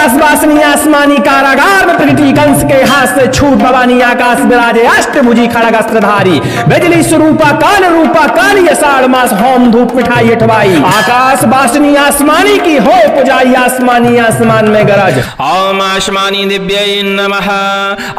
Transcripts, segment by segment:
आकाश वासनी आसमानी कारागार में प्रगति कंस के हाथ से छूट भवानी आकाश विराजे अष्टभुजी खड़ग अस्त्रधारी बिजली स्वरूपा काल रूपा काली अषाढ़ मास होम धूप मिठाई अठवाई आकाश वासनी आसमानी की हो पुजाई आसमानी आसमान में गरज। ओम आसमानी दिव्यै नमः।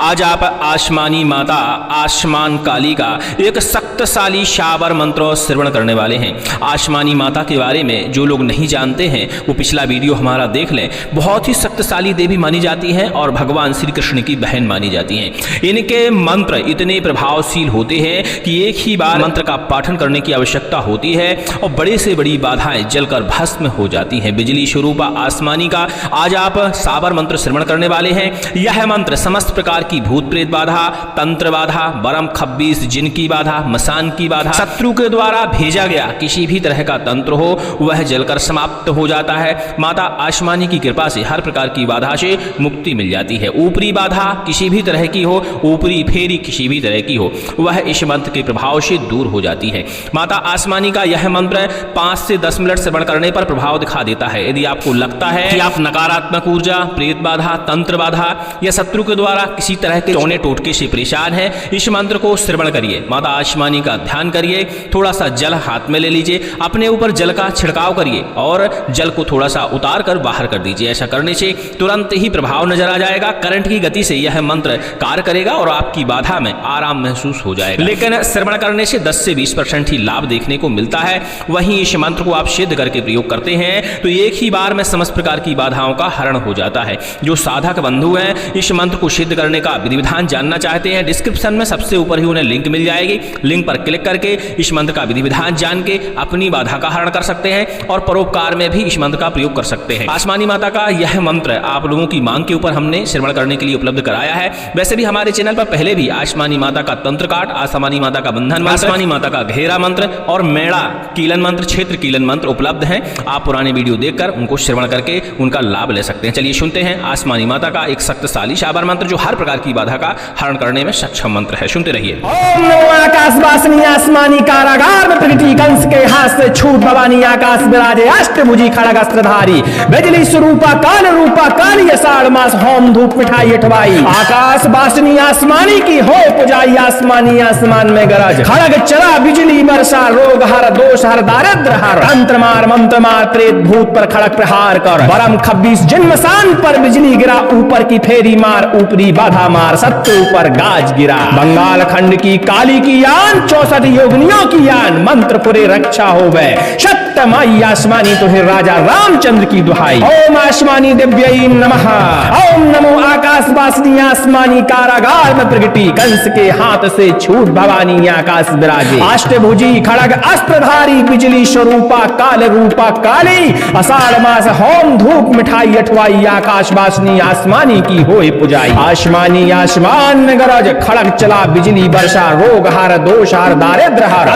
आज आप आसमानी माता आसमान काली का एक शक्तिशाली शाबर मंत्र श्रवण करने वाले हैं। आसमानी माता के बारे में जो लोग नहीं जानते हैं वो पिछला वीडियो हमारा देख लें। बहुत ही शक्तिशाली देवी मानी जाती हैं और भगवान श्री कृष्ण की बहन मानी जाती हैं। इनके मंत्र इतने प्रभावशील होते हैं कि एक ही बार मंत्र का पाठन करने की आवश्यकता होती है और बड़े से बड़ी बाधाएं जलकर भस्म हो जाती हैं। बिजली स्वरूपा आसमानी का आज आप साबर मंत्र श्रवण करने वाले हैं। यह मंत्र समस्त प्रकार की भूत प्रेत बाधा, तंत्र बाधा, बरम खब्बीस जिन की बाधा, मसान की बाधा, शत्रु के द्वारा भेजा गया किसी भी तरह का तंत्र हो वह जलकर समाप्त हो जाता है। माता आसमानी की कृपा से हर प्रकार की बाधा से मुक्ति मिल जाती है। ऊपरी बाधा किसी भी तरह की हो, ऊपरी फेरी किसी भी तरह की हो, वह इस मंत्र के प्रभाव से दूर हो जाती है। माता आसमानी का यह मंत्र 5 से 10 मिनट श्रवण करने पर प्रभाव दिखा देता है। यदि आपको लगता है कि आप नकारात्मक ऊर्जा, प्रेत बाधा, तंत्र बाधा या शत्रु के द्वारा किसी तरह के टोने टोटके से परेशान है, इस मंत्र को श्रवण करिए। माता आसमानी का ध्यान करिए, थोड़ा सा जल हाथ में ले लीजिए, अपने ऊपर जल का छिड़काव करिए और जल को थोड़ा सा उतार कर बाहर कर दीजिए। ऐसा करने से तुरंत ही प्रभाव नजर आ जाएगा। करंट की गति से यह मंत्र कार्य करेगा और आपकी बाधा में आराम महसूस हो जाएगा। लेकिन श्रवण करने से 10 से 20% ही लाभ देखने को मिलता है। वहीं इस मंत्र को आप सिद्ध करके प्रयोग करते हैं तो एक ही बार में समस्त प्रकार की बाधाओं का हरण हो जाता है। जो साधक बंधु हैं इस मंत्र को सिद्ध करने का विधि विधान जानना चाहते हैं, डिस्क्रिप्शन में सबसे ऊपर ही उन्हें लिंक मिल जाएगी। लिंक पर क्लिक करके इस मंत्र का विधि विधान जान के अपनी बाधा का हरण कर सकते हैं और परोपकार में भी इस मंत्र का प्रयोग कर सकते हैं। आसमानी माता का यह मंत्र आप लोगों की मांग के ऊपर हमने श्रवण करने के लिए उपलब्ध कराया है। वैसे भी हमारे चैनल पर पहले भी आसमानी माता का तंत्र काट, आसमानी माता का बंधन मंत्र, आसमानी माता का घेरा मंत्र और मेड़ा कीलन मंत्र, क्षेत्र कीलन मंत्र उपलब्ध हैं। आप पुराने वीडियो देखकर उनको श्रवण करके उनका लाभ ले सकते हैं। चलिए सुनते हैं आसमानी माता का एक शक्तिशाली शाबर मंत्र जो हर प्रकार की बाधा का हरण करने में सक्षम मंत्र है। सुनते रहिए। ओम नमो आकाश वासनी आसमानी कारागार में प्रगति कंस के हाथ से छूट भवानी आकाश विराजे अष्टभुजी खड़ग अस्त्रधारी बिजली स्वरूपा काल रूपा काली अषाढ़ मास होम धूप मिठाई अठवाई आकाश वासनी आसमानी की हो पुजाई आसमानी आसमान में गरज। खड़ग चला बिजली बरसा रोग हर दोष हर दारिद्र हर तंत्र मार मंत्र मार प्रेत भूत पर खड़ग प्रहार कर बरम खब्बीस जन्मसान पर बिजली गिरा ऊपर की फेरी मार ऊपरी बाधा मार शत्रु पर गाज गिरा। बंगाल खंड की काली की यान 64 योगिनियों की यान मंत्र पुरे रक्षा हो गए सत्यमाई आसमानी तुहे राजा रामचंद्र की दुहाई। ओम आसमानी दिव्यै नमः। ओम नमो आकाश वासनी आसमानी कारागार में प्रगति कंस के हाथ से छूट भवानी आकाश विराजे अष्टभुजी खड़ग अस्त्रधारी बिजली स्वरूपा काल रूपा काली अषाढ़ मास होम धूप मिठाई अठवाई आकाश वासनी आसमानी की होए पुजाई। आसमानी आसमान में गरज खड़ग चला बिजली वर्षा रोग हार दोष हार दारिद्र हार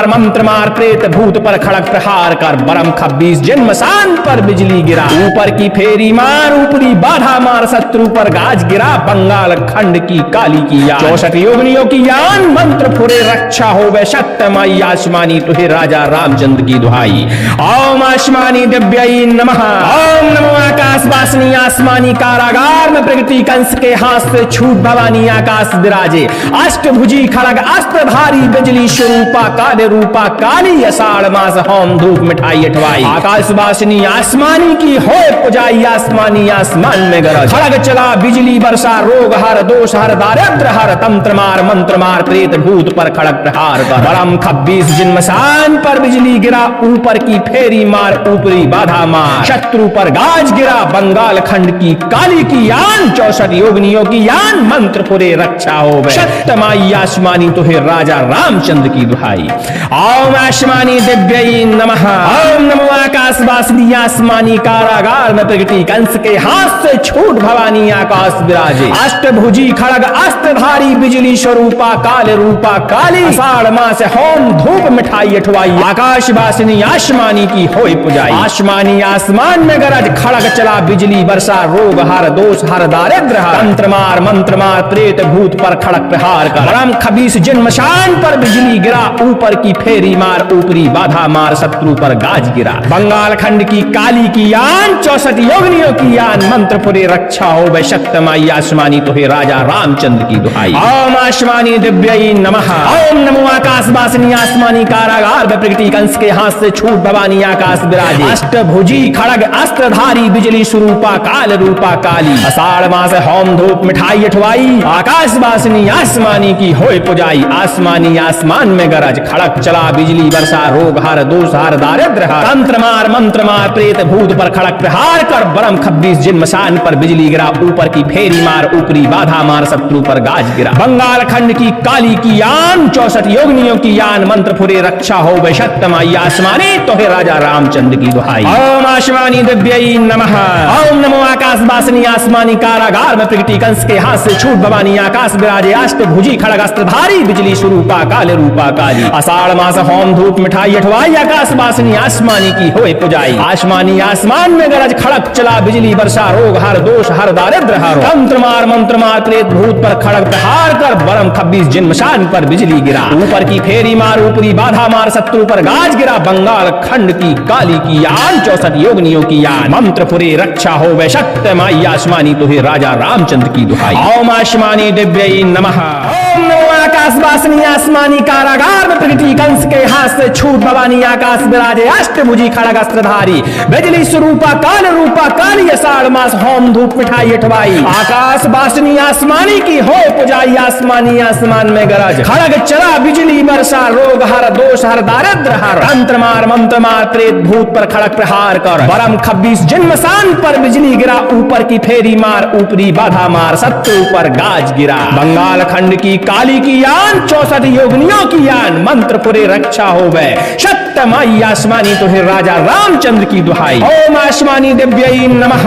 मंत्र मार प्रेत भूत पर खड़ग प्रहार कर बरम खब्बीस जन्मसान पर बिजली गिरा ऊपर की फेरी मार ऊपरी बाधा मार शत्रु पर गाज गिरा। बंगाल खंड की काली की यान 64 योगिनियों की यान मंत्र पुरे रक्षा हो गए सत्यमाई आसमानी तुहे राजा रामचंद्र की दुहाई। ओम आसमानी दिव्यै नमः। ओम नमो आकाश वासनी आसमानी कारागार में प्रगति कंस के हाथ से छूट भवानी आकाश विराजे अष्टभुजी खड़ग अस्त्रधारी बिजली स्वरूपा काल रूपा काली अषाढ़ मास होम धूप मिठाई अठवाई आकाश वासनी आसमानी की हो पुजाई आसमानी आसमान में गरज। खड़ग चला बिजली वर्षा रोग हर दोष हर दारिद्र हर तंत्र मार मंत्र मार प्रेत भूत पर खड़ग प्रहार कर बरम खब्बीस जन्मसान पर बिजली गिरा ऊपर की फेरी मार ऊपरी बाधा मार शत्रु पर गाज गिरा। बंगाल खंड की काली की यान 64 योगिनियों की यान मंत्र पुरे रक्षा हो गए सत्यमाई आसमानी तुहे राजा रामचंद्र की दुहाई। ओम आसमानी दिव्यै नमः। ओम नमो आकाश वासनी आसमानी कारागार में प्रगति कंस के हाथ से छूट भवानी आकाश विराजे अष्टभुजी खड़ग अस्त्रधारी बिजली स्वरूपा काल रूपा काली अषाढ़ मास होम धूप मिठाई अठवाई आकाश वासनी आसमानी की होई पुजाई। आसमानी आसमान में गरज खड़ग चला चला बिजली वर्षा रोग हर दोष हर दारिद्र हर। तंत्र मार मंत्र मार प्रेत भूत पर खड़क प्रहार कर। ब्रह्म खबीस जन्मशान पर बिजली गिरा, ऊपर की फेरी मार ऊपरी बाधा मार शत्रु पर गाज गिरा। बंगाल खंड की काली की यान 64 योगिनियों की यान, मंत्र पुरे रक्षा हो वै शक्त माई आसमानी तो हे राजा रामचंद्र की दुहाई। ओम आसमानी दिव्य नमः। ओम नमो आकाश वासिनी आसमानी कारागार में प्रगति कंस के हाथ से छूट भवानी आकाश विराजे। अष्टभुजी खड़ग अस्त्रधारी बिजली स्वरूपा काल रूपा काली। आषाढ़ मास होम धूप मिठाई अठवाई, आकाश वासिनी आसमानी की होय पुजाई। आसमानी आसमान में गरज खड़क चला बिजली वर्षा रोग हर दोष हर दारिद्र हर। तंत्र मार मंत्र मार प्रेत भूत पर खड़क प्रहार कर। ब्रह्म खब्बीस जन्मशान पर बिजली गिरा, ऊपर की फेरी मार ऊपरी बाधा मार शत्रु पर गाज गिरा। बंगाल खंड की काली की यान 64 योगिनियों की यान, मंत्र फुरे रक्षा हो वै शक्तमाई आसमानी तो हे राजा रामचंद्र की दुहाई। ओम आसमानी दिव्य नमः। ओम नमो आकाश वासिनी आसमानी कारागार में प्रगति कंस के हाथ से छूट भवानी आकाश विराजे। अष्टभुजी खड़ग अस्त्रधारी बिजली स्वरूपा काल रूपा काली। आषाढ़ मास होम धूप मिठाई अठवाई, आकाश वासिनी आसमानी की होय पुजाई। आसमानी आसमान में गरज खड़क चला बिजली वर्षा रोग हर दोष हर दारिद्र हर। तंत्र मार मंत्र मार प्रेत भूत पर खड़क प्रहार कर। ब्रह्म खब्बीस जन्मशान पर बिजली गिरा, ऊपर की फेरी मार ऊपरी बाधा मार शत्रु पर गाज गिरा। बंगाल खंड की काली की यान 64 योगिनियों की यान, मंत्र पुरे रक्षा हो वै शक्त माई आसमानी तो हे राजा रामचंद्र की दुहाई। ओम आसमानी दिव्य नमः। ओम नमो आकाश वासिनी आसमानी कारागार में प्रगति कंस के हाथ से छूट भवानी आकाश विराजे। अष्टभुजी खड़ग अस्त्रधारी बिजली स्वरूपा काल रूपा काली। आषाढ़ मास होम धूप मिठाई अठवाई, आकाश वासिनी आसमानी की हो पुजाई। आसमानी आसमान में गरज खड़ग चला बिजली वर्षा रोग हर दोष हर दारिद्र हर। तंत्र मार मंत्र मार प्रेत भूत पर खड़क प्रहार कर। ब्रह्म खब्बीस जन्मशान पर बिजली गिरा, ऊपर की फेरी मार ऊपरी बाधा मार शत्रु पर गाज गिरा। बंगाल खंड की काली की यान 64 योगिनियों की यान, मंत्र पुरे रक्षा हो वै शक्तमाई आसमानी तो हे राजा रामचंद्र की दुहाई। ओम आसमानी दिव्य नमः।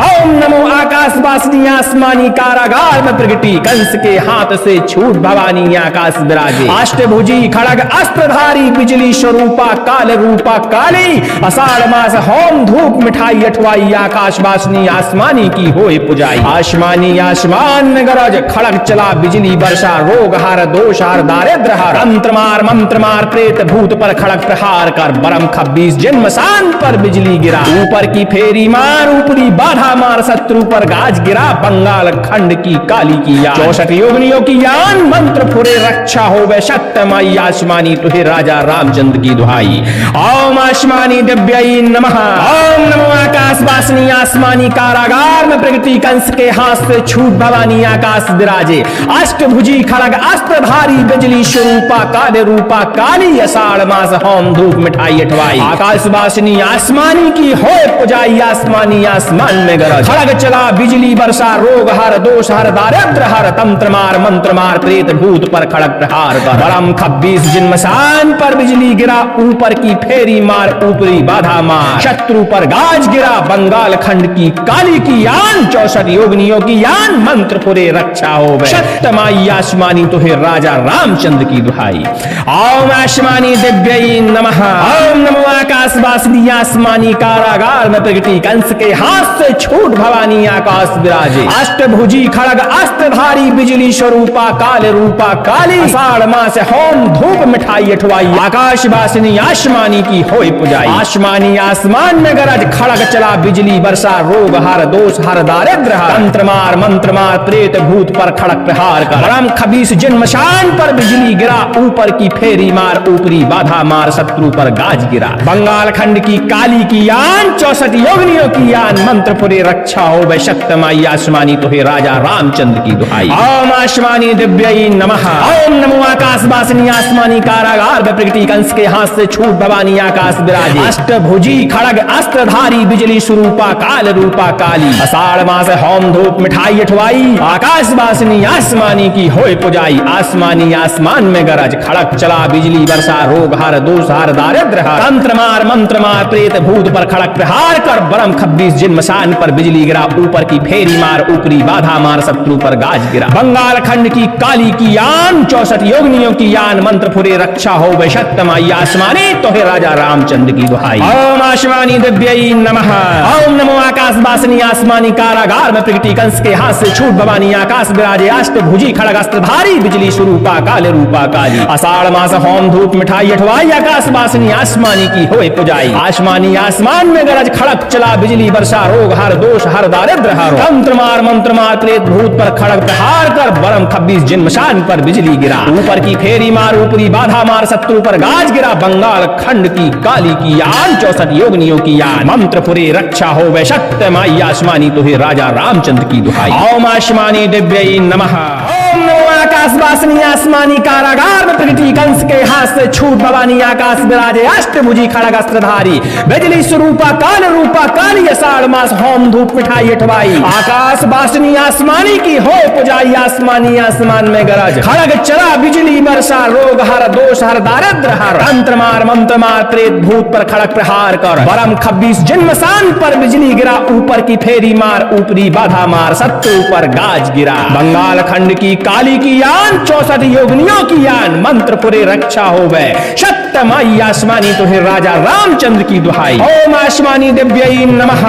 ओम नमो आकाश वासिनी आसमानी कारागार में प्रगति कंस के हाथ से छूट भवानी आकाश विराजे। अष्टभुजी खड़ग अस्त्रधारी बिजली स्वरूपा काल रूपा काली। आषाढ़ मास होम धूप मिठाई अठवाई, आकाश वासिनी आसमानी की होय पुजाई। आसमानी आसमान में गरज खड़ग चला बिजली वर्षा रोग हर दोष हर दारिद्र हर। तंत्र मार मंत्र मार प्रेत भूत पर खड़क प्रहार कर। ब्रह्म खब्बीस जन्मशान पर बिजली गिरा, ऊपर की फेरी मार ऊपरी बाधा मार शत्रु पर गाज गिरा। बंगाल खंड की काली की यान 64 योगिनियों की यान, मंत्र फुरे रक्षा हो वै शक्तमाई आसमानी तो हे राजा रामचंद्र की दुहाई। ओम आसमानी दिव्य नमः। ओम नमो आकाश वासिनी आसमानी कारागार में प्रगति कंस के हाथ से छूट भवानी आकाश विराजे। अष्टभुजी खड़ग अस्त्रधारी बिजली स्वरूपा काल रूपा काली। आषाढ़ मास होम धूप मिठाई अठवाई, आकाश वासिनी आसमानी की होय पुजाई। आसमानी आसमान में गरज खड़ग चला बिजली वर्षा रोग हर दोष हर दारिद्र हर। तंत्र मार मंत्र मार प्रेत भूत पर खड़क प्रहार कर। ब्रह्म खब्बीस जन्मशान पर बिजली गिरा, ऊपर की फेरी मार ऊपरी बाधा मार शत्रु पर गाज गिरा। बंगाल खंड की काली की यान 64 योगिनियों की यान, मंत्र पुरे रक्षा हो वै शक्तमाई आसमानी तो हे राजा रामचंद्र की दुहाई। ओम आसमानी दिव्य नमः। ओम नमो आकाश वासिनी आसमानी कारागार में प्रगति कंस के हाथ से छूट भवानी आकाश विराजे। अष्टभुजी खड़ग अस्त्रधारी बिजली स्वरूपा काल रूपा काली। आषाढ़ मास होम धूप मिठाई अठवाई, आकाश वासिनी आसमानी की होय पुजाई। आसमानी आसमान में गरज खड़ग चला बिजली वर्षा रोग हर दोष हर दारिद्र हर। तंत्र मार मंत्र मार प्रेत भूत पर खड़क प्रहार कर। ब्रह्म खबीस जन्मशान पर बिजली गिरा, ऊपर की फेरी मार ऊपरी बाधा मार शत्रु पर गाज गिरा। बंगाल खंड की काली की यान 64 योगिनियों की यान, मंत्र पुरे रक्षा हो वै शक्तमाई आसमानी तो हे राजा रामचंद्र की दुहाई। ओम आसमानी दिव्य नमः। ओम नमो आकाश वासिनी आसमानी कारागार में प्रगति कंस के हाथ से छूट भवानी आकाश विराजे। अष्टभुजी खड़ग अस्त्रधारी बिजली स्वरूपा काल रूपा काली। आषाढ़ मास होम धूप मिठाई अठवाई, आकाश वासिनी आसमानी की होय पुजाई आसमानी आसमान में गरज खड़क चला बिजली वर्षा रोग हर दोष हर दारिद्र हर तंत्र मार मंत्र मार प्रेत भूत पर खड़क प्रहार कर बरम 26 जिन मसान पर बिजली गिरा ऊपर की फेरी मार ऊपरी बाधा मार शत्रु पर गाज गिरा बंगाल खंड की काली की यान 64 योगिनियों की यान मंत्र फुरे रक्षा हो वै सत्यमाई आसमानी तो है राजा रामचंद्र की दुहाई। ओम आसमानी दिव्यै नमः। ओम नमो आकाश वासिनी आसमानी कारागार में प्रगति कंस के हाथ से छूट भवानी आकाश विराजे अष्टभुजी खड़ग अस्त्र भारी बिजली स्वरूपा काले रूपा काली आषाढ़ मास होम धूप मिठाई अठवाई आकाश वासिनी आसमानी की होए पुजाई आसमानी आसमान में गरज खड़क चला बिजली वर्षा रोग हर दोष हर दारिद्र हर तंत्र मार मंत्र मार प्रेत भूत पर खड़क प्रहार कर बरम 26 जिन मशान पर बिजली गिरा ऊपर की फेरी मार ऊपरी बाधा मार शत्रु पर गाज गिरा बंगाल खंड की काली की यान 64 योगिनियों की यान मंत्र पुरे रक्षा हो वै सत्य माई आसमानी तो है राजा रामचंद्र की दुहाई। ओम आसमानी दिव्यै नमः। ओम नमो आकाश वासिनी आसमानी कारागार में प्रगति कंस के हाथ से छूट भवानी आकाश विराजे अष्टभुजी खड़ग अस्त्रधारी बिजली स्वरूपा काल रूपा काली आषाढ़ मास होम धूप मिठाई अठवाई आकाश वासिनी आसमानी की हो पुजाई आसमानी आसमान में गरज खड़ग चला बिजली वर्षा रोग हर दोष हर दारिद्र हर तंत्र मार मंत्र मार प्रेत भूत पर खड़क प्रहार कर बरम 26 जिनमसान पर बिजली गिरा ऊपर की फेरी मार ऊपरी बाधा मार शत्रु पर गाज गिरा बंगाल खंड की काली की यान 64 योगिनियों की यान मंत्र पुरे रक्षा हो गए सत्यमाई आसमानी तो है राजा रामचंद्र की दुहाई। ओम आसमानी दिव्यै नमः।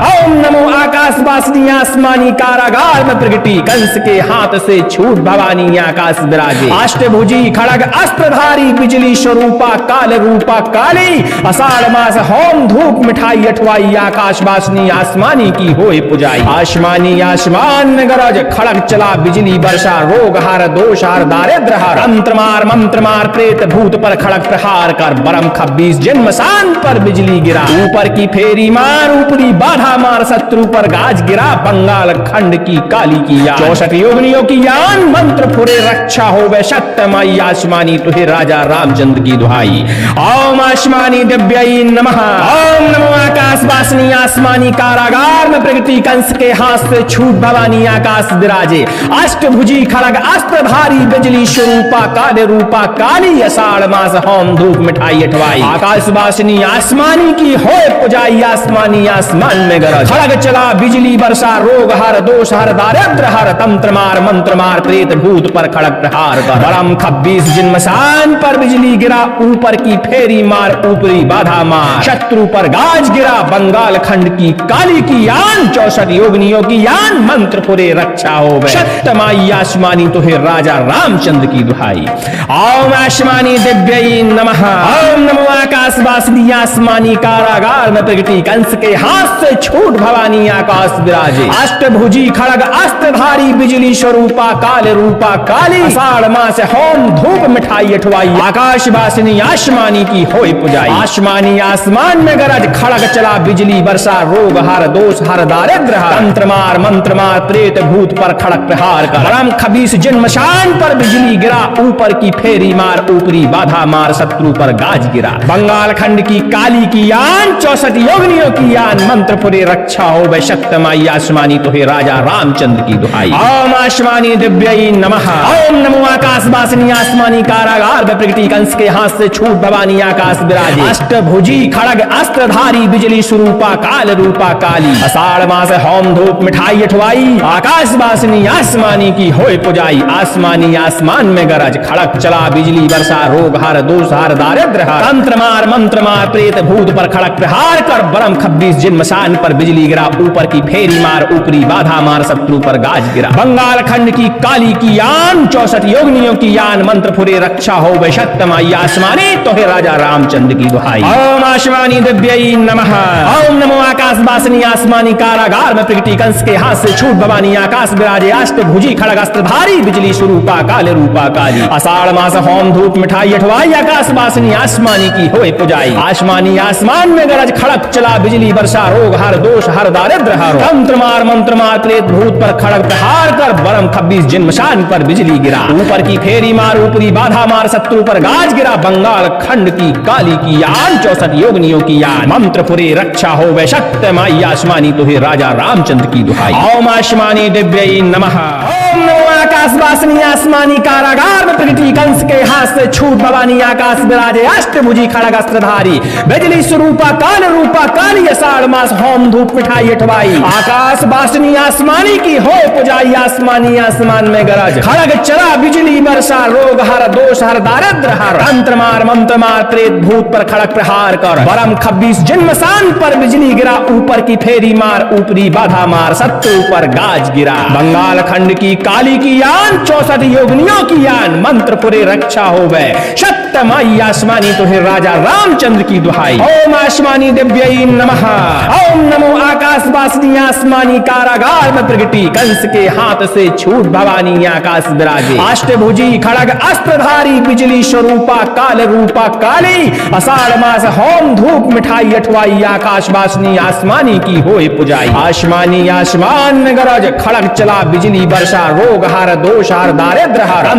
ओम नमो आकाश वासिनी आसमानी कारागार में प्रगति कंस के हाथ से छूट भवानी आकाश विराजे अष्टभुजी खड़ग अस्त्रधारी बिजली स्वरूपा काल रूपा काली आषाढ़ मास होम धूप मिठाई अठवाई आकाश वासिनी आसमानी की होए पुजाई आसमानी आसमान में गरज खड़ग चला बिजली वर्षा रोग हर दोष हर दारिद्र हर मंत्र मार प्रेत भूत पर खड़ग प्रहार कर बरम 26 जिनमसान पर बिजली गिरा ऊपर की फेरी मार ऊपरी बाधा मार शत्रु पर गाज गिरा बंगाल खंड की काली की यान 64 योगिनियों की यान मंत्र फुरे रक्षा हो वै सत्यमाई आसमानी तुहे राजा रामचंद्र की दुहाई। ओम आसमानी दिव्यै नमः। ओम नमो आकाश वासिनी आसमानी कारागार में प्रगति कंस के हाथ से छूट भवानी आकाश विराजे अष्टभुजी खड़ग अस्त्रधारी बिजली स्वरूपा काले रूपा काली आषाढ़ मास होम धूप मिठाई अठवाई आकाश वासिनी आसमानी की हो पुजाई आसमानी आसमान में गरज खड़ग चला बिजली वर्षा रोग हर दोष हर दारिद्र हर तंत्र मार मंत्र मार प्रेत भूत पर खड़ग प्रहार कर बरम 26 जिनमसान पर बिजली गिरा ऊपर की फेरी मार ऊपरी बाधा मार शत्रु पर गाज गिरा बंगाल खंड की काली की यान 64 योगिनियों की यान मंत्र पुरे रक्षा हो गए सत्यमाई आसमानी तो है राजा रामचंद्र की दुहाई। ओम आसमानी दिव्यै नमः। ओम नमो आकाश वासिनी आसमानी कारागार में प्रगति कंस के हाथ से छूट भवानी आकाश विराजे अष्टभुजी खड़ग अस्त्रधारी बिजली स्वरूपा काल रूपा काली आषाढ़ मास होम धूप मिठाई अठवाई आकाश वासिनी आसमानी की होए पुजाई आसमानी आसमान में गरज खड़ग चला बिजली वर्षा रोग हर दोष हर दारिद्र हर तंत्र मार मंत्र मार प्रेत भूत पर खड़क प्रहार कर बरम 26 जिनमसान पर बिजली गिरा ऊपर की फेरी मार ऊपरी बाधा मार शत्रु पर गाज गिरा बंगाल खंड की काली की यान 64 योगिनियों की यान मंत्र पुरे रक्षा हो वै सत्यमाई आसमानी तो है राजा रामचंद्र की दुहाई। ओम आसमानी दिव्यै नमः। ओम नमो आकाश वासिनी आसमानी कारागार में प्रगति कंस के हाथ से छूट भवानी आकाश विराजे अष्टभुजी खड़ग अस्त्रधारी बिजली स्वरूपा काल रूपा काली आषाढ़ मास होम धूप मिठाई अठवाई आकाश वासिनी आसमानी की होए पुजाई आसमानी आसमान में गरज खड़क चला बिजली वर्षा रोग हर दोष हर दारिद्र हर तंत्र मार मंत्र मार प्रेत भूत पर खड़क प्रहार कर बरम 26 जिनमसान पर बिजली गिरा ऊपर की फेरी मार ऊपरी बाधा मार शत्रु पर गाज गिरा बंगाल खंड की काली की यान 64 योगिनियों की यान मंत्र फुरे रक्षा हो वै सत्यमाई आसमानी तो है राजा रामचंद्र की दुहाई। ओम आसमानी दिव्यै नमः। ओम नमो आकाश वासिनी आसमानी कारागार में प्रगति कंस के हाथ से छूट भवानी आकाश विराजे अष्टभुजी खड़ग अस्त्रधारी बिजली स्वरूपा काले रूपा काली आषाढ़ मास होम धूप मिठाई अठवाई आकाश वासिनी आसमानी की होए पुजाई आसमानी आसमान में गरज खड़क चला बिजली वर्षा रोग हर दोष हर दारिद्र हर करो। तंत्र मार मंत्र मार प्रेत भूत पर खड़ग प्रहार कर, बरम 26 जिनमशान पर बिजली गिरा। ऊपर की फेरी मार ऊपरी बाधा मार, शत्रु पर गाज गिरा। बंगाल खंड की काली की यान, 64 योगनियों की यान। मंत्र पुरे रक्षा हो वै शक्त माई आसमानी तुहे राजा रामचंद्र की दुहाई। ओम आसमानी दिव्य नमः। ओम नमो आकाश वासिनी आसमानी कारागार में प्रगटी कंस के हाथ से छूट भवानी आकाश विराजे अष्टभुजी खड़ग अस्त्रधारी। बिजली स्वरूपा काल रूपा काली, अषाढ़ मास होम धूप मिठाई अठवाई। आकाश वासिनी आसमानी की हो पुजाई, आसमानी आसमान में गरज। खड़ग चला बिजली बरसा, रोग हर दोष हर दारिद्र हर। तंत्र मार मंत्र मार प्रेत भूत पर खड़ग प्रहार कर, बरम 26 जिनमसान पर बिजली गिरा। ऊपर की फेरी मार ऊपरी बाधा मार, शत्रु पर गाज गिरा। बंगाल खंड की काली की यान, 64 योगनियों की यान। मंत्र पुरे रक्षा हो गए शक्त माई आसमानी तुहे राजा रामचंद्र की दुहाई। ओम आसमानी दिव्य नमः। ओम नमो आकाश वासिनी आसमानी कारागार में प्रगटी कंस के हाथ से छूट भवानी आकाश विराजे। अष्टभुजी खड़ग अस्त्रधारी, बिजली स्वरूपा काल रूपा काली। अषाढ़ मास होम धूप मिठाई अठवाई, आकाश वासिनी आसमानी की होए पुजाई। आसमानी आसमान में गरज, खड़ग चला बिजली बरसा। रोग हर दोष हर दारिद्र हर।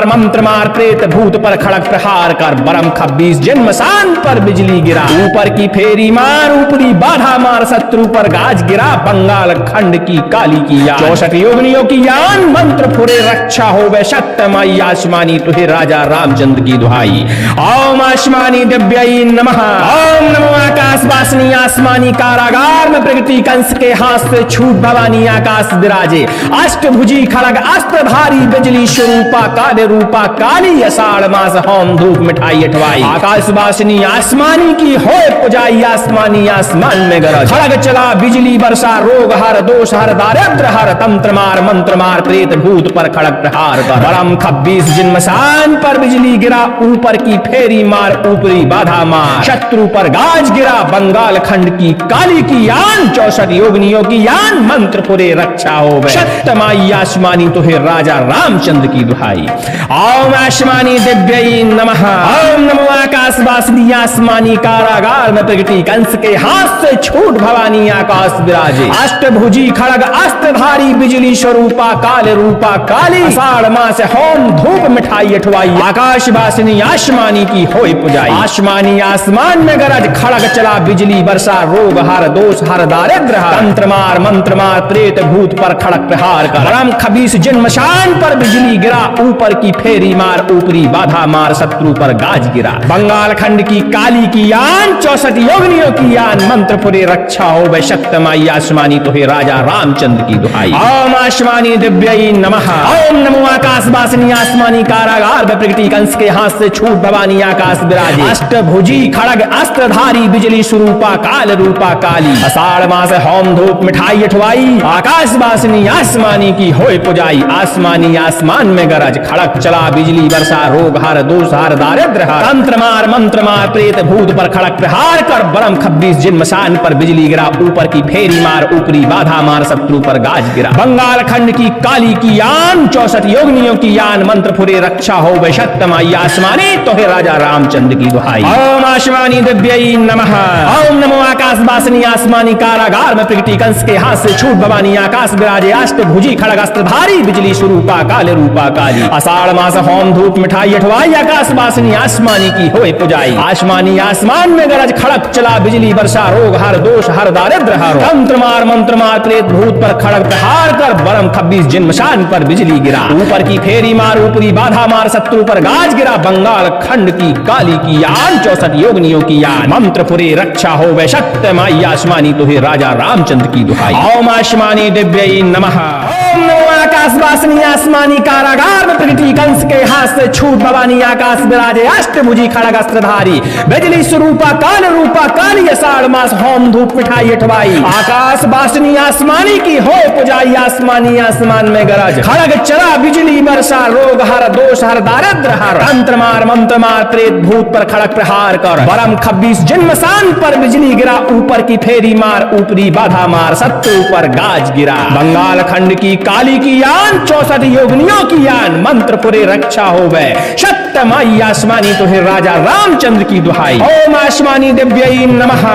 मंत्र मार प्रेत भूत पर खड़ग प्रहार कर, बरम 26 जिनमसान पर बिजली गिरा। ऊपर की फेरी मार ऊपरी बाधा मार, शत्रु पर गाज गिरा। बंगाल खंड की काली की यान, 64 योगनियों की यान। मंत्र फुरे रक्षा हो वै शक्त माई आसमानी तुहे राजा रामचंद्र की दुहाई। ओम आसमानी दिव्य नमः। ओम नमो आकाश वासिनी आसमानी कारागार में प्रगति कंस के हाथ से छूट भवानी आकाश विराजे। अष्टभुजी खड़ग अस्त्रधारी, बिजली स्वरूपा काल रूपा काली। अषाढ़ मास होम धूप मिठाई अठवाई, आकाश वासिनी आसमानी की होए पुजाई। आसमानी आसमान में गरज, खड़ग चला बिजली बरसा। रोग हर दोष हर दारिद्र हर। तंत्र मार मंत्र मार प्रेत भूत पर खड़ग प्रहार कर, बरम 26 जिनमसान पर बिजली गिरा। ऊपर की फेरी मार ऊपरी बाधा मार, शत्रु पर गाज गिरा। बंगाल खंड की काली की यान, 64 योगनियों की यान। मंत्र पुरे रक्षा हो गए शक्त माई आसमानी तुहे राजा रामचंद्र की दुहाई। ओम आसमानी दिव्य नमः। ओम नमो आकाश वासिनी आसमानी कारागार में प्रगटी कंस के हाथ से छूट भवानी आकाश विराजे। अष्टभुजी खड़ग अस्त्रधारी, बिजली स्वरूपा काल रूपा काली। अषाढ़ मास होम धूप मिठाई अठवाई, आकाश वासिनी आसमानी की होई पुजाई। आसमानी आसमान में गरज, खड़ग चला बिजली बरसा। रोग हर दोष हर दारिद्र हर। तंत्र मार मंत्र मार प्रेत भूत पर खड़ग प्रहार कर, बरम 26 जिनमशान पर बिजली गिरा। ऊपर की फेरी मार ऊपरी बाधा मार, शत्रु पर गाज गिरा। बंगाल खंड की काली की यान, 64 योगनियों की यान। मंत्र पुरे रक्षा हो वै शक्त माई आसमानी तुहे राजा रामचंद्र की दुहाई। ओम आसमानी दिव्य नमः। ओम नमो आकाश वासिनी आसमानी कारागार में प्रगटी कंस के हाथ से छूट भवानी आकाश विराजे। अष्टभुजी खड़ग अस्त्रधारी, बिजली स्वरूपा काल रूपा काली। अषाढ़ मास होम धूप मिठाई अठवाई, आकाश वासिनी आसमानी की होए पुजाई। आसमानी आसमान में गरज, खड़क चला बिजली बरसा। रोग हर दोष हर दारिद्र हर। तंत्र मार मंत्र मार प्रेत भूत पर खड़क प्रहार कर, बरम 26 जिनमसान पर बिजली गिरा। ऊपर की फेरी मार ऊपरी बाधा मार, शत्रु पर गाज गिरा। बंगाल खंड की काली की यान, 64 योगनियों की यान। मंत्र फुरे रक्षा हो वै शक्त माई आसमानी तुहे राजा रामचंद्र की दुहाई। ओम आसमानी दिव्य नमः। ओम नमो आकाश वासिनी आसमानी कारागार में प्रगटी कंस के हाथ से छूट भवानी आकाश विराजे। अष्टभुजी खड़ग अस्त्रधारी, बिजली स्वरूपा काल रूपा काली। अषाढ़ मास होम धूप मिठाई अठवाई, आकाश वासिनी आसमानी की होए पुजाई। आसमानी आसमान में गरज, खड़क चला बिजली बरसा। रोग हर दोष हर दारिद्र हर। तंत्र मार मंत्र मार प्रेत भूत पर खड़ग प्रहार कर, बरम 26 जिनमशान पर बिजली गिरा। ऊपर की फेरी मार ऊपरी बाधा मार, शत्रु पर गाज गिरा। बंगाल खंड की काली की यान, 64 योगनियों की यान। मंत्र पुरे रक्षा हो वै शक्त माई आसमानी तुहे राजा रामचंद्र की दुहाई। ओम आसमानी दिव्य नमः। ओम नमो आकाश वासिनी आसमानी कारागार में प्रगटी कंस के हाथ से छूट भवानी आकाश विराजे। अष्टभुजी खड़ग अस्त्रधारी, बिजली स्वरूपा काल रूपा काली। अषाढ़ मास होम धूप मिठाई अठवाई, आकाश वासिनी आसमानी की होए पुजाई। आसमानी आसमान में गरज, खड़ग चला बिजली बरसा। रोग हर दोष हर दारिद्र हर। तंत्र मार मंत्र मार प्रेत भूत पर खड़ग प्रहार कर, बरम 26 जिनमसान पर बिजली गिरा। ऊपर की फेरी मार ऊपरी बाधा मार, शत्रु पर गाज गिरा। बंगाल खंड की काली की यान, 64 योगनियों की यान। मंत्र पुरे रक्षा हो वै शत शक्तमाई आसमानी तुहे राजा रामचंद्र की दुहाई। ओम आसमानी दिव्यै नमः।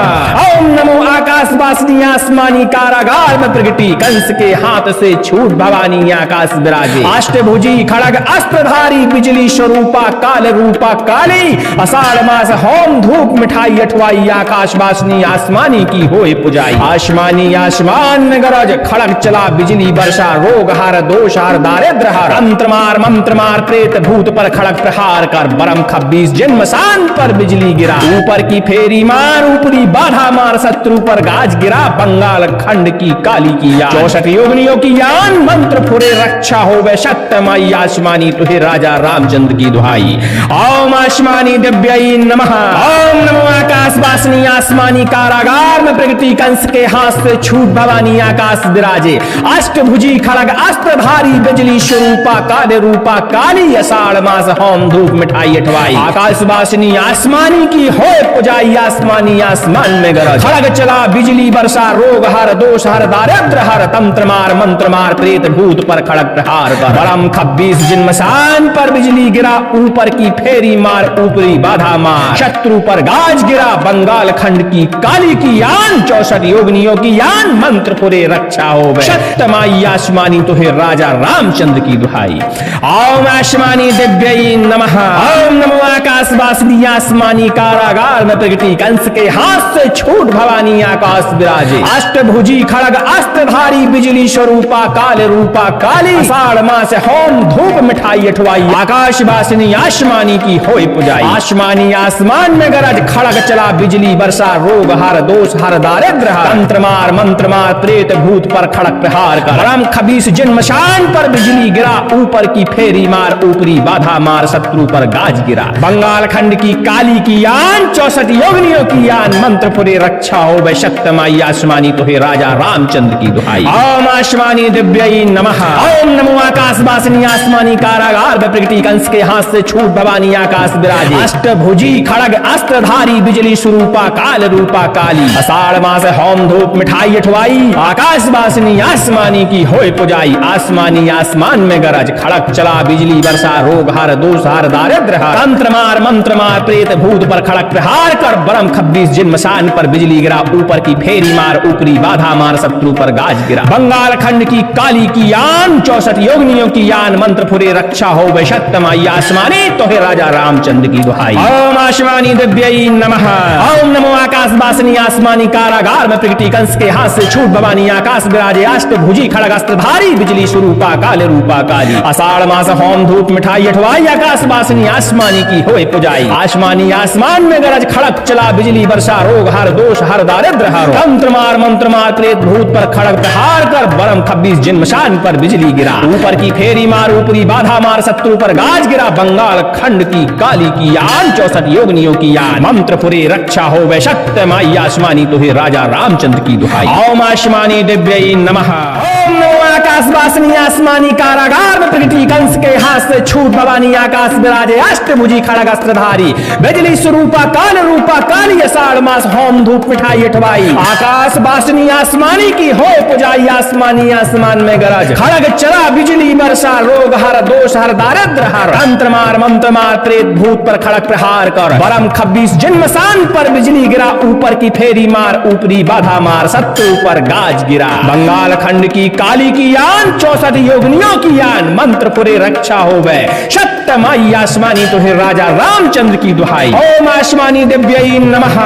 ओम नमो आकाश वासिनी आसमानी कारागार में प्रगटी कंस के हाथ से छूट भवानी आकाश विराजे। अष्टभुजी खड़ग अस्त्रधारी बिजली स्वरूपा काल रूपा काली। आषाढ़ मास होम धूप मिठाई अठवाई आकाश वासिनी आसमानी की होए पुजाई। आसमानी आसमान में गरज खड़ग चला बिजली वर्षा रोग हार दोष हार दारिद्र हार। मंत्र मार प्रेत भूत पर खड़ग प्रहार कर बरम 26 जन्मसान पर बिजली गिरा। ऊपर की फेरी मार ऊपरी बाधा मार शत्रु पर गाज गिरा। बंगाल खंड की काली की यान 64 योगिनियों की यान मंत्र फुरे रक्षा हो वे शक्तमाई आसमानी तुहे राजा रामचंद्र की दुहाई। ओम आसमानी दिव्यै नमः। ओम नमो आकाश वासिनी आसमानी कारागार में प्रगति कंस के हाथ से छूट भवानी आकाश विराजे। अष्टभुजी खड़ग अस्त्रधारी बिजली स्वरूपा काले रूपा काली। आषाढ़ मास होम धूप मिठाई अठवाई आकाश वासिनी आसमानी की होए पुजाई। आसमानी आसमान में गरज खड़ग चला बिजली वर्षा रोग हर दोष हर दारिद्र हर। मंत्र मार प्रेत भूत पर खड़ग प्रहार कर बरम 26 जन्मसान पर बिजली गिरा। ऊपर की फेरी मार ऊपरी बाधा मार शत्रु पर गाज गिरा। बंगाल खंड की काली की यान 64 योगिनियों की यान मंत्र पुरे रक्षा हो गए। शक्तमाई आसमानी तुहे राजा रामचंद्र की दुहाई। ओम आसमानी दिव्यै नमः। ओम नमो आकाश वासिनी आसमानी कारागार में प्रगति कंस के हाथ से छूट भवानी आकाश विराजे। अष्टभुजी खड़ग अस्त्रधारी बिजली स्वरूपा काल रूपा काली। आषाढ़ मास होम धूप मिठाई अठवाई आकाश वासिनी आसमानी की होई पुजाई। आसमानी आसमान में गरज खड़ग चला बिजली वर्षा रोग हर दोष हर दारिद्र हर। मंत्र मार प्रेत भूत पर खड़ग प्रहार कर बरम 26 जन्मशान पर बिजली गिरा। ऊपर की फेरी मार ऊपरी बाधा मार शत्रु पर गाज गिरा। बंगाल खंड की काली की यान 64 योगिनियों की यान मंत्र पुरे रक्षा हो वे शक्तमाई आसमानी तुहे राजा रामचंद्र की दुहाई। ओम आसमानी दिव्यै नमः। ओम नमो आकाश वासिनी आसमानी कारागार में प्रगति कंस के हाथ से छूट भवानी आकाश विराजे। अष्टभुजी खड़ग अस्त्रधारी बिजली स्वरूपा काल रूपा काली। आषाढ़ मास होम धूप मिठाई अठवाई आकाश वासिनी आसमानी की होए पुजाई। आसमानी आसमान में गरज खड़क चला बिजली वर्षा रोग हर दोष हर दारिद्र हर। मंत्र मार प्रेत भूत पर खड़क प्रहार कर बरम 26 जन्मशान पर बिजली गिरा। ऊपर की फेरी मार ऊपरी बाधा मार शत्रु पर गाज गिरा। बंगाल खंड की काली की यान 64 योगिनियों की यान मंत्र फुरे रक्षा हो वे शक्तमाई आसमानी तोहे राजा रामचंद्र की दुहाई। ओम आसमानी दिव्यै नमः। ओम नमो आकाश वासिनी आसमानी कारागार में प्रगति कंस के हाथ से छूट भवानी आकाश विराजे। अष्टभुजी खड़ग अस्त्रधारी बिजली स्वरूपा काल रूपा काली। आषाढ़ मास होम धूप मिठाई अठवाई आकाश वासिनी आसमानी की होए पुजाई। आसमानी आसमान में गरज खड़क चला बिजली वर्षा रोग हर दोष हर दारिद्र हर। मंत्र मार प्रेत भूत पर खड़ग प्रहार कर बरम 26 जन्मशान पर बिजली गिरा। ऊपर की फेरी मार ऊपरी बाधा मार शत्रु पर गाज गिरा। बंगाल खंड की काली की यान 64 योगिनियों की यान मंत्र पुरे रक्षा हो वे शक्तमाई आसमानी तुहे राजा रामचंद्र की दुहाई। ओम आसमानी दिव्यै नमः। ओम नमो आकाश वासिनी आसमानी कारागार में प्रगति कंस के हाथ से छूट भवानी आकाश विराजे। अष्टभुजी खड़ग अस्त्रधारी बिजली स्वरूपा काल रूपा काली। आषाढ़ मास होम धूप मिठाई अठवाई आकाश वासिनी आसमानी की हो पुजाई। आसमानी आसमान में गरज खड़ग चला बिजली वर्षा रोग हर दोष हर दारिद्र हर। मंत्र मार प्रेत भूत पर खड़ग प्रहार कर बरम 26 जन्मसान पर बिजली गिरा। ऊपर की फेरी मार ऊपरी बाधा मार शत्रु पर गाज गिरा। बंगाल खंड की काली की यान 64 योगिनियों की यान मंत्र पुरे रक्षा हो गए। शक्तमाई आसमानी तुहे राजा रामचंद्र की दुहाई। ओम आसमानी दिव्यै नमः।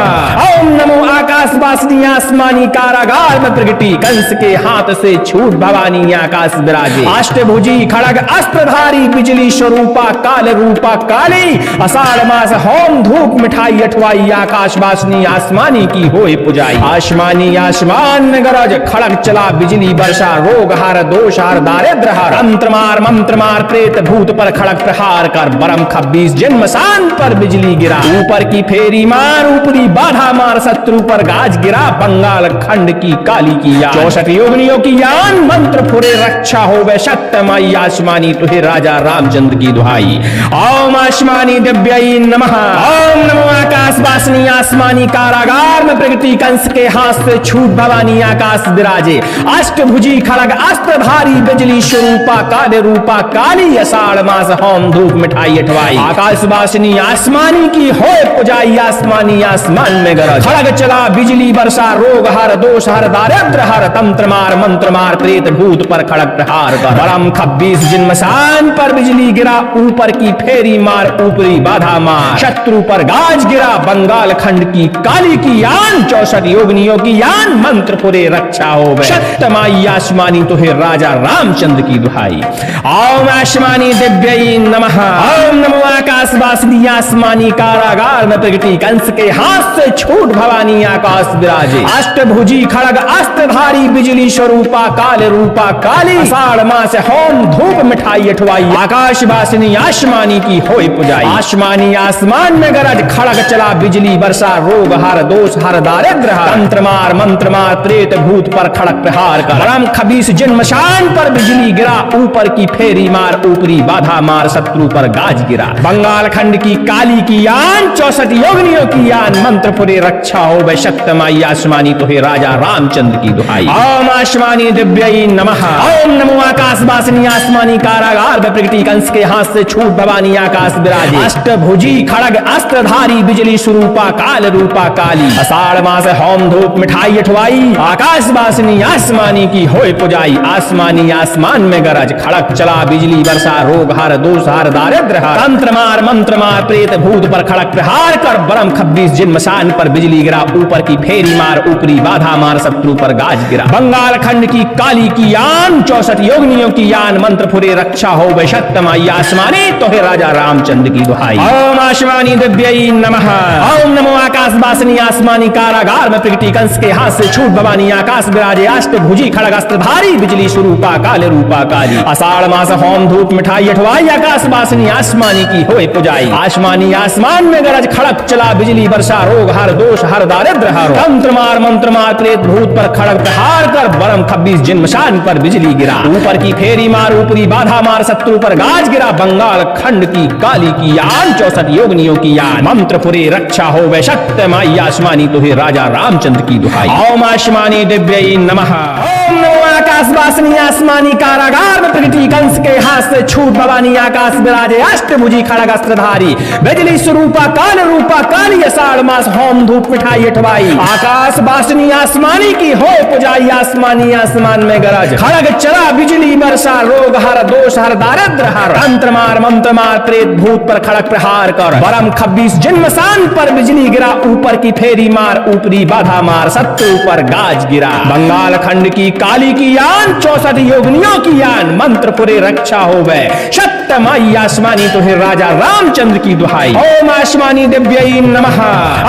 ओम नमो आकाश वासिनी आसमानी कारागार में प्रगति कंस के हाथ से छूट भवानी आकाश विराजे। अष्टभुजी खड़ग अस्त्रधारी बिजली स्वरूपा काल रूपा काली। आषाढ़ मास होम धूप मिठाई अठवाई आकाश वासिनी आसमानी की होए पुजाई। आसमानी आसमान में गरज खड़ग चला बिजली वर्षा रोग हर दोष हर दारिद्र हर। मंत्र मार प्रेत भूत पर खड़ग प्रहार कर बरम 26 जन्मसान पर बिजली गिरा। ऊपर की फेरी मार ऊपरी बाधा मार शत्रु पर गाज गिरा। बंगाल खंड की काली की यान 64 योगिनियों की यान मंत्र फुरे रक्षा हो वे शक्तमाई आसमानी तुहे राजा रामचंद्र की दुहाई। ओम आसमानी दिव्यै नमः। ओम नमो आकाश वासिनी आसमानी कारागार में प्रगति कंस के हाथ से छूट भवानी आकाश विराजे। अष्टभुजी खड़ग अस्त्रधारी बिजली स्वरूपा काल रूपा काली। आषाढ़ मास होम धूप मिठाई अठवाई, आकाश वासिनी आसमानी की होए पुजाई, आसमानी आसमान में गरज, खड़ग चला बिजली बरसा, रोग हर दोष हर दारिद्र हर, तंत्र मार मंत्र मार प्रेत भूत पर खड़ग प्रहार कर, बरम 26 जिन्मसान पर बिजली गिरा, ऊपर की फेरी मार ऊपरी बाधा मार, शत्रु पर गाज गिरा, बंगाल खंड की काली की यान, 64 योगनियों की यान, मंत्र पुरे रक्षा हो गए, शक्तमाई आसमानी तुहे राजा रामचंद्र की दुहाई। ओम आसमानी दिव्यई नमः, ओम नमो आकाश वासिनी आसमानी कारागार में प्रगति, कंस के हाथ से छूट भवानी आकाश विराजे, अष्टभुजी खड़ग अस्त्रधारी, बिजली स्वरूपा काल रूपा काली, आषाढ़ मास होम धूप मिठाई अठवाई, आकाश वासिनी आसमानी की होई पुजाई, आसमानी आसमान में गरज, खड़ग चला बिजली बरसा, रोग हर दोष हर दारिद्र हर, तंत्र मार मंत्र मार प्रेत भूत पर खड़ग प्रहार कर, बरम 26 जिन्मशान पर बिजली गिरा, ऊपर की फेरी मार ऊपरी बाधा मार, शत्रु पर गाज गिरा, बंगाल खंड की काली की यान, 64 योगनियों की यान, मंत्र पुरे रक्षा हो वै, शक्तमाई आसमानी तुहे राजा रामचंद्र की दुहाई। ओम आसमानी दिव्यई नमः, ओम नमो आकाश वासिनी आसमानी कारागार में प्रगति, कंस के हाथ से छूट भवानी आकाश विराजे, अष्टभुजी खड़ग अस्त्रधारी, बिजली स्वरूपा काल रूपा काली, आषाढ़ मास होम धूप मिठाई अठवाई, आकाश वासिनी आसमानी की होए पुजाई, आसमानी आसमान में गरज, खड़क चला बिजली बरसा, रोग हर दोष हर दारिद्र हर, तंत्र मार मंत्र मार प्रेत भूत पर खड़क प्रहार कर, बरम 26 जिन्मशान पर बिजली गिरा, ऊपर की फेरी मार ऊपरी बाधा मार, शत्रु पर गाज गिरा, बंगाल खंड की काली की यान, 64 योगनियों की यान, मंत्र पुरे रक्षा हो वै, शक्तमाई आसमानी तोहे राजा रामचंद्र की दुहाई। ओम आसमानी दिव्यई नमः, ओम नमो आकाश वासिनी आसमानी कारागार में प्रगति, कंस के हाथ से छूट भवानी आकाश विराजे, अष्टभुजी खड़ग अस्त्रधारी, बिजली स्वरूपा काल रूपा काली, आषाढ़ मास होम धूप मिठाई अठवाई, आकाश वासिनी आसमानी की होए पुजाई, आसमानी आसमान में गरज, खड़क चला बिजली बरसा, रोग हर दोष हर दारिद्र हर, तंत्र मार मंत्र मार प्रेत भूत पर खड़ग प्रहार कर, बरम 26 जिन्मशान पर बिजली गिरा, ऊपर की फेरी मार ऊपरी बाधा मार, शत्रु पर गाज गिरा, बंगाल खंड की काली की यान, 64 योगनियों की यान, मंत्र पुरे रक्षा हो वै, शक्तमाई आसमानी तुहे राजा रामचंद्र की दुहाई। ओम आसमानी दिव्यई नमः, ओम नमो आकाश वासिनी आसमानी कारागार में प्रगति, कंस के हाथ से छूट भवानी आकाश विराजे, अष्टभुजी खड़ग अस्त्रधारी, बिजली स्वरूपा काल रूपा काली, आषाढ़ मास होम धूप मिठाई अठवाई, आकाश वासिनी आसमानी की होए पुजाई, आसमानी आसमान में गरज, खड़ग चला बिजली बरसा, रोग हर दोष हर दारिद्र हर, तंत्र मार मंत्र मार प्रेत भूत पर खड़ग प्रहार कर, बरम 26 जिन्मशान पर बिजली गिरा, ऊपर की फेरी मार ऊपरी बाधा मार, शत्रु पर गाज गिरा, बंगाल खंड की काली की यान, 64 योगनियों की यान, मंत्र पुरे रक्षा हो वै, शक्तमाई आसमानी तुहे राजा रामचंद्र की दुहाई। ओम आसमानी दिव्यई नमः,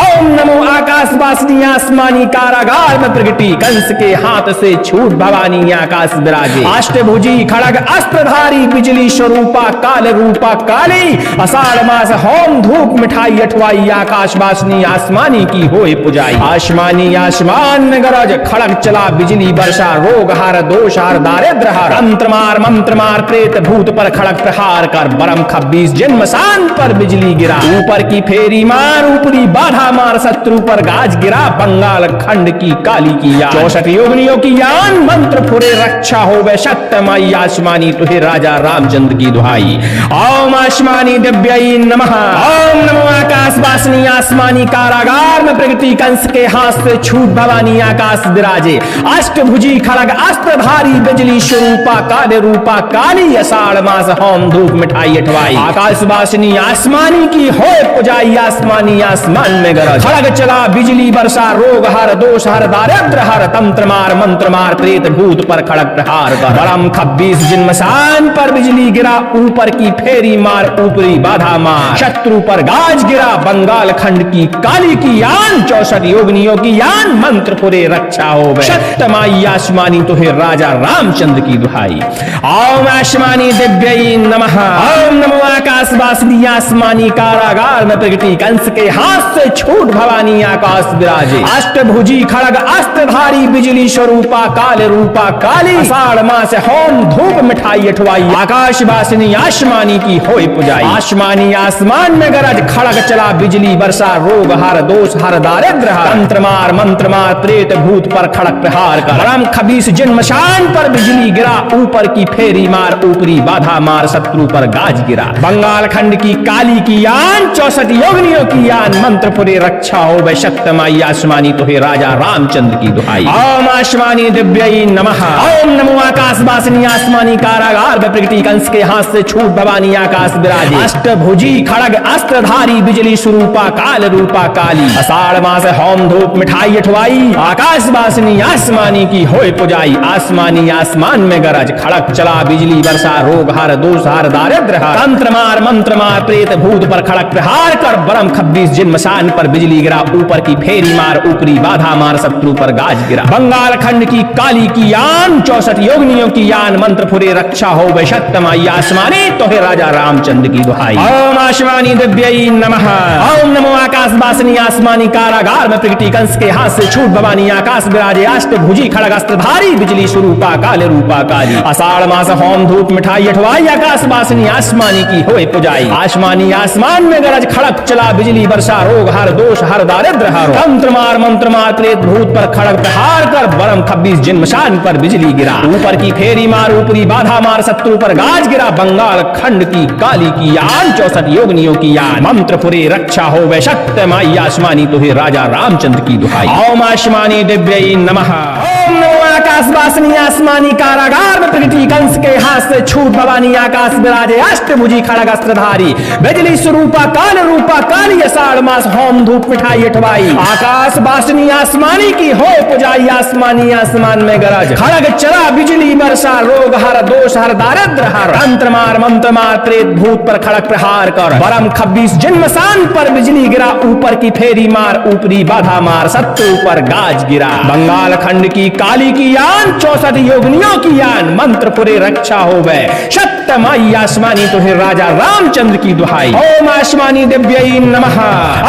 ओम नमो आकाश वासिनी आसमानी कारागार में प्रगति, कंस के हाथ से छूट भवानी आकाश विराजे, अष्टभुजी खड़ग अस्त्रधारी, बिजली स्वरूपा काल रूपा काली, आषाढ़ मास होम धूप मिठाई अठवाई, आकाश वासिनी आसमानी की होए पुजाई, आसमानी आसमान में गरज, खड़ग चला बिजली बरसा, रोग हर दोष हर दारिद्र हर, तंत्र मार मंत्र मार प्रेत भूत पर खड़ग प्रहार कर, बरम 26 जिन्मशान पर बिजली गिरा, ऊपर की फेरी मार ऊपरी बाधा मार, शत्रु पर गाज गिरा, बंगाल खंड की काली की यान, 64 योगनियों की यान, मंत्र पुरे रक्षा हो वै, शक्तमाई आसमानी तुहे राजा रामचंद्र की दुहाई। ओम आसमानी दिव्यई नमः, ओम नमो आकाश वासिनी आसमानी कारागार में प्रगति, कंस के हाथ से छूट भवानी आकाश विराजे, अष्टभुजी खड़ग अस्त्रधारी, बिजली स्वरूपा काल रूपा काली, आषाढ़ मास होम धूप मिठाई अठवाई, आकाश वासिनी आसमानी की होए पुजाई, आसमानी आसमान में गरज, खड़ग चला बिजली बरसा, रोग हर दोष हर दारिद्र हर, तंत्र मार मंत्र मार प्रेत भूत पर खड़ग प्रहार कर, बरम 26 जिन्मशान पर बिजली गिरा, ऊपर की फेरी मार ऊपरी बाधा मार, शत्रु पर गाज गिरा, बंगाल खंड की काली की यान, 64 योगनियों की यान, मंत्र पुरे रक्षा हो वै, शक्तमाई आसमानी तुहे राजा रामचंद्र की दुहाई। ओम आसमानी दिव्यई नमः, ओम नमो आकाश वासिनी आसमानी कारागार में प्रगति, कंस के हाथ से छूट भवानी आकाश विराजे, अष्टभुजी खड़ग अस्त्रधारी, बिजली स्वरूपा काल रूपा काली, आषाढ़ मास होम धूप मिठाई अठवाई, आकाश वासिनी आसमानी की होए पुजाई, आसमानी आसमान में गरज, खड़ग चला बिजली बरसा, रोग हर दोष हर दारिद्र हर, तंत्र मार मंत्र मार प्रेत भूत पर खड़ग प्रहार कर, बरम 26 जिन्मशान पर बिजली गिरा, ऊपर की फेरी मार ऊपरी बाधा मार, शत्रु शत्रु पर गाज गिरा। बंगाल खंड की काली की यान 64 योगिनियों की यान मंत्र पुरे रक्षा हो वै शक्तमाई आसमानी तो हे राजा रामचंद्र की दुहाई। ओम आसमानी दिव्यई नमः। ओम नमो आकाश वासिनी आसमानी कारागार में प्रगति कंस के हाथ से छूट भवानी आकाश विराजे। अष्टभुजी खड़ग अस्त्रधारी बिजली स्वरूपा काल रूपा काली। आषाढ़ मास होम धूप मिठाई अठवाई। आकाश वासिनी आसमानी की होय पुजाई। आसमानी आसमान में गरज खड़क चला बिजली वर्षा रोग हर दोष हर दारिद्र हर। तंत्र मार मंत्र मार प्रेत भूत पर खड़क प्रहार कर। बरम 26 जिन मसान पर बिजली गिरा। ऊपर की फेरी मार ऊपरी बाधा मार शत्रु पर गाज गिरा। बंगाल खंड की काली की यान 64 योगिनियों की यान मंत्र फुरे रक्षा हो वै शक्तमाई आसमानी तो हे राजा रामचंद्र की दुहाई। ओम आसमानी दिव्यई नमः। ओम नमो आकाश वासिनी आसमानी कारागार में प्रगति कंस के हाथ से छूट भवानी आकाश विराजे। अष्टभुजी खड़ग अस्त्रधारी बिजली स्वरूपा काल रूपा काली। आषाढ़ मास होम धूप मिठाई अठवाई। आकाश वासिनी आसमानी की होय पुजाई। आसमानी आसमान में गरज खड़क चला बिजली वर्षा रोग हर दोष हर दारिद्र हर। तंत्र मार मंत्र मार प्रेत भूत पर खड़क प्रहार कर। बरम 26 जिन मशान पर बिजली गिरा। ऊपर की फेरी मार ऊपरी बाधा मार शत्रु पर गाज गिरा। बंगाल खंड की काली की यान 64 योगिनियों की यान मंत्र पुरे रक्षा हो वै शक्तमाई आसमानी तो हे राजा रामचंद्र की दुहाई। ओम आसमानी दिव्यई नमः। ओम नमो आकाश वासिनी आसमानी कारागार में प्रगति कंस के हाथ से छूट भवानी आकाश विराजे। अष्टभुजी खड़ग अस्त्रधारी बिजली स्वरूपा काल रूपा काली। आषाढ़ मास होम धूप मिठाई अठवाई। आकाश वासिनी आसमानी की हो पुजाई। आसमानी आसमान में गरज खड़ग चला बिजली वर्षा रोग हर दोष हर दारिद्र हर। तंत्र मार मंत्र मार प्रेत भूत पर खड़क प्रहार कर। बरम 26 जिनमसान पर बिजली गिरा। ऊपर की फेरी मार ऊपरी बाधा मार शत्रु पर गाज गिरा। बंगाल खंड की काली की यान 64 योगिनियों की यान मंत्र पुरे रक्षा हो वै शक्तमाई आसमानी तो हे राजा रामचंद्र की दुहाई। ओम आसमानी दिव्यई नमः।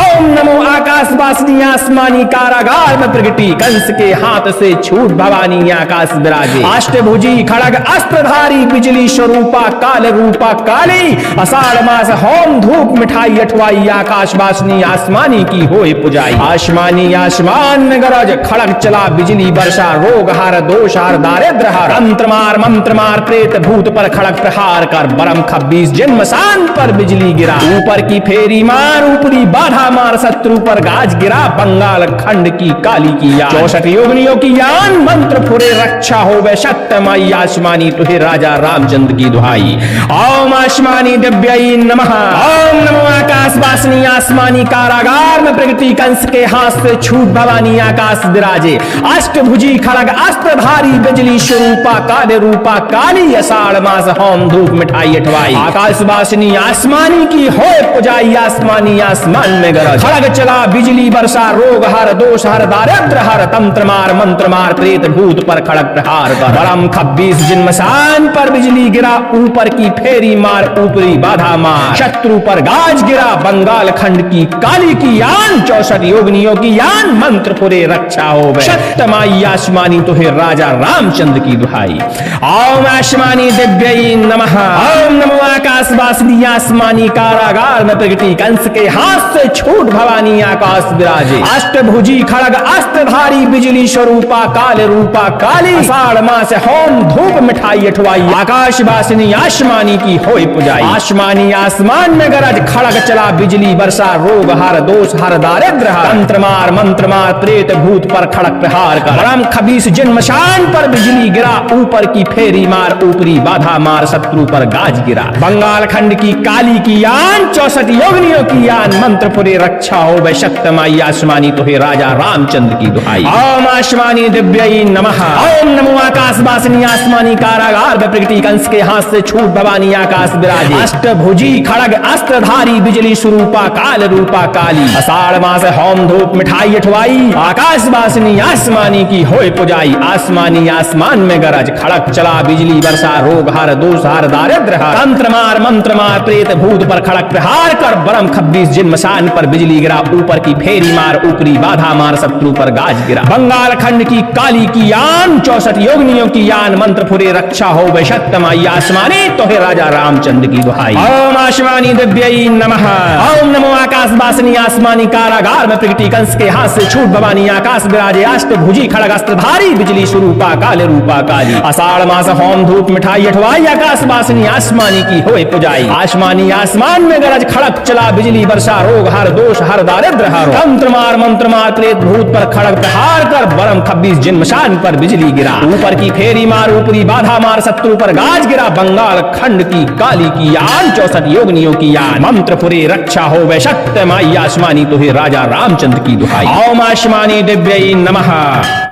ओम नमो आकाश वासिनी आसमानी कारागार में प्रगति कंस के हाथ से छूट भवानी आकाश विराजे। अष्टभुजी खड़ग अस्त्रधारी बिजली स्वरूपा काल रूपा काली। आषाढ़ मास होम धूप मिठाई अठवाई। आकाश वासिनी आसमानी की होय पुजाई। आसमानी आसमान में गरज खड़ग चला बिजली वर्षा रोग हर दोष हर दारिद्र हर। तंत्र मार मंत्र मार प्रेत भूत पर खड़क प्रहार कर। बरम 26 जिनमसान पर बिजली गिरा। ऊपर की फेरी मार ऊपरी बाधा मार शत्रु पर गाज गिरा। बंगाल खंड की काली की यान 64 योगिनियों की यान मंत्र फुरे रक्षा हो वै शक्तमाई आसमानी तो हे राजा रामचंद्र की दुहाई। ओम आसमानी दिव्यई नमः। ओम नमो आकाश वासिनी आसमानी कारागार में प्रगति कंस के हाथ से छूट भवानी आकाश विराजे। अष्टभुजी खड़ग अस्त्रधारी बिजली स्वरूपा काल रूपा काली। आषाढ़ मास होम धूप मिठाई अठवाई। आकाश वासिनी आसमानी की होय पुजाई। आसमानी आसमान में गरज खड़ग चला बिजली वर्षा रोग हर दोष हर दारिद्र हर। तंत्र मार मंत्र मार प्रेत भूत पर खड़क प्रहार कर। बरम 26 जिनमसान पर बिजली गिरा। ऊपर की फेरी मार ऊपरी बाधा मार शत्रु पर गाज गिरा। बंगाल खंड की काली की यान 64 योगिनियों की यान मंत्र पुरे रक्षा हो वै शक्तमाई आसमानी तो हे राजा रामचंद्र की दुहाई। ओम आसमानी दिव्यई नमः। ओम नमो आकाश वासिनी आसमानी कारागार में प्रगति कंस के हाथ से छूट भवानी आकाश विराजे। अष्टभुजी खड़ग अस्त्रधारी बिजली स्वरूपा काल रूपा काली। आषाढ़ मास होम धूप मिठाई अठवाई। आकाश वासिनी आसमानी की होय पुजाई। आसमानी आसमान में गरज खड़ग चला बिजली वर्षा रोग हर दोष हर दारिद्र हर। तंत्र मार मंत्र मार प्रेत भूत पर खड़क प्रहार कर। बरम 26 जिनमसान पर बिजली गिरा। ऊपर की फेरी मार ऊपरी बाधा मार शत्रु पर गाज गिरा। बंगाल खंड की काली की यान 64 योगिनियों की यान मंत्र पुरे रक्षा हो वै शक्तमाई आसमानी तो हे राजा रामचंद्र की दुहाई। ओम आसमानी दिव्यई नमः। ओम नमो आकाश वासिनी आसमानी कारागार में प्रगति कंस के हाथ से छूट भवानी आकाश विराजे। अष्टभुजी खड़ग अस्त्रधारी बिजली स्वरूपा काल रूपा काली। आषाढ़ मास होम धूप मिठाई अठवाई। आकाश वासिनी आसमानी की होय पुजाई। आसमानी आसमान में गरज खड़क चला बिजली वर्षा रोग हर दोष हर दारिद्र हर। तंत्र मार मंत्र मार प्रेत भूत पर खड़क प्रहार कर। बरम 26 जिनमसान पर बिजली गिरा। ऊपर की फेरी मार ऊपरी बाधा मार शत्रु पर गाज गिरा। बंगाल खंड की काली की यान 64 योगिनियों की यान मंत्र फुरे रक्षा हो वै शक्तमाई आसमानी तो हे राजा रामचंद्र की दुहाई। ओम आसमानी दिव्यई नमः। ओम नमो आकाश वासिनी आसमानी कारागार में प्रगति कंस के हाथ से छूट भवानी आकाश विराजे। अष्टभुजी खड़ग अस्त्रधारी बिजली स्वरूपा काल रूपा काली। आषाढ़ मास होम धूप मिठाई अठवाई। आकाश बासनी आसमानी की होए पुजाई। आसमानी आसमान में गरज खड़क चला बिजली वर्षा रोग हर दोष हर दारिद्र हरो। तंत्र मार प्रेत भूत पर खड़क प्रहार कर बरम 26 जिन्मशान पर बिजली गिरा। ऊपर की फेरी मार ऊपरी बाधा मार शत्रु पर गाज गिरा। बंगाल खंड की काली की यान 64 योगनियों की यान। मंत्र पुरे रक्षा हो वै शक्त माई आसमानी तुहे राजा रामचंद्र की दुहाई। ओम आसमानी दिव्यै नमः।